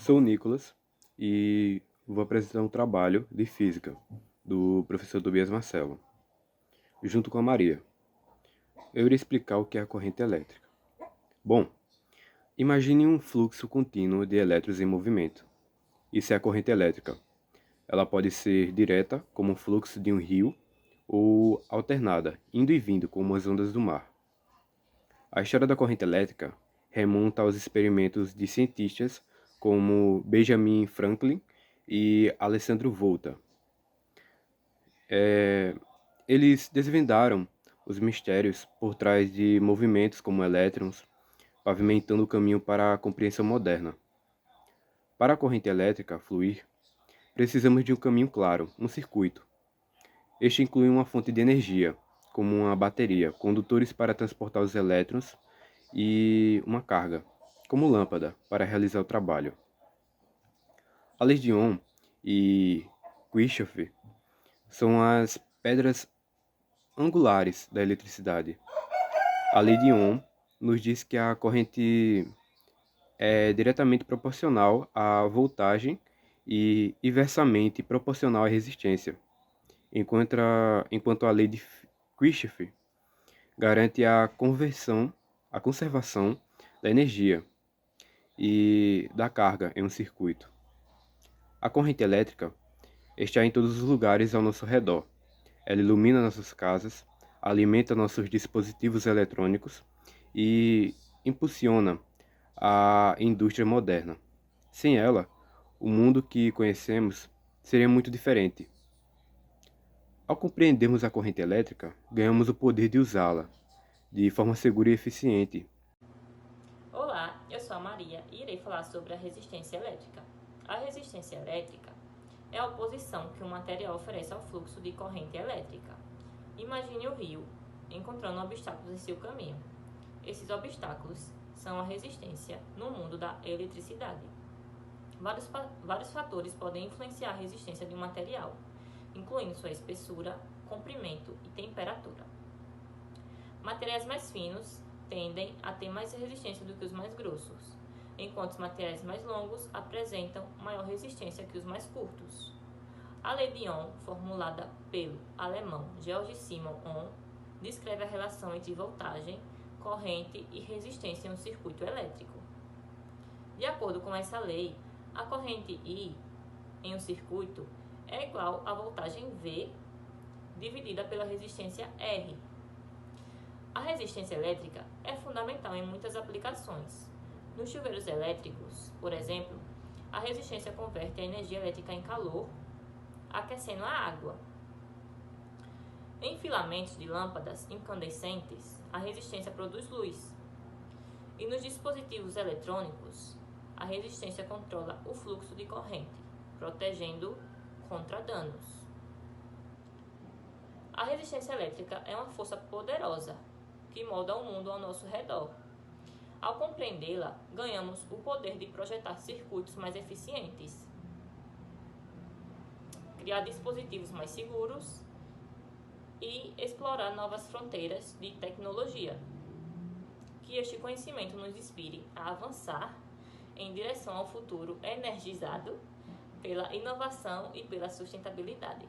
Sou o Nicolas e vou apresentar um trabalho de física do professor Tobias Marcelo, junto com a Maria. Eu irei explicar o que é a corrente elétrica. Bom, imagine um fluxo contínuo de elétrons em movimento. Isso é a corrente elétrica. Ela pode ser direta, como o fluxo de um rio, ou alternada, indo e vindo, como as ondas do mar. A história da corrente elétrica remonta aos experimentos de cientistas como Benjamin Franklin e Alessandro Volta. Eles desvendaram os mistérios por trás de movimentos como elétrons, pavimentando o caminho para a compreensão moderna. Para a corrente elétrica fluir, precisamos de um caminho claro, um circuito. Este inclui uma fonte de energia, como uma bateria, condutores para transportar os elétrons e uma carga, como lâmpada, para realizar o trabalho. A lei de Ohm e Kirchhoff são as pedras angulares da eletricidade. A lei de Ohm nos diz que a corrente é diretamente proporcional à voltagem e inversamente proporcional à resistência, enquanto a lei de Kirchhoff garante a conservação da energia e da carga em um circuito. A corrente elétrica está em todos os lugares ao nosso redor. Ela ilumina nossas casas, alimenta nossos dispositivos eletrônicos e impulsiona a indústria moderna. Sem ela, o mundo que conhecemos seria muito diferente. Ao compreendermos a corrente elétrica, ganhamos o poder de usá-la de forma segura e eficiente. Olá, eu sou a Maria e irei falar sobre a resistência elétrica. A resistência elétrica é a oposição que um material oferece ao fluxo de corrente elétrica. Imagine o rio encontrando obstáculos em seu caminho. Esses obstáculos são a resistência no mundo da eletricidade. Vários fatores podem influenciar a resistência de um material, incluindo sua espessura, comprimento e temperatura. Materiais mais finos tendem a ter mais resistência do que os mais grossos, enquanto os materiais mais longos apresentam maior resistência que os mais curtos. A lei de Ohm, formulada pelo alemão Georg Simon Ohm, descreve a relação entre voltagem, corrente e resistência em um circuito elétrico. De acordo com essa lei, a corrente I em um circuito é igual à voltagem V dividida pela resistência R. A resistência elétrica é fundamental em muitas aplicações. Nos chuveiros elétricos, por exemplo, a resistência converte a energia elétrica em calor, aquecendo a água. Em filamentos de lâmpadas incandescentes, a resistência produz luz. E nos dispositivos eletrônicos, a resistência controla o fluxo de corrente, protegendo contra danos. A resistência elétrica é uma força poderosa que molda o mundo ao nosso redor. Ao compreendê-la, ganhamos o poder de projetar circuitos mais eficientes, criar dispositivos mais seguros e explorar novas fronteiras de tecnologia. Que este conhecimento nos inspire a avançar em direção ao futuro energizado pela inovação e pela sustentabilidade.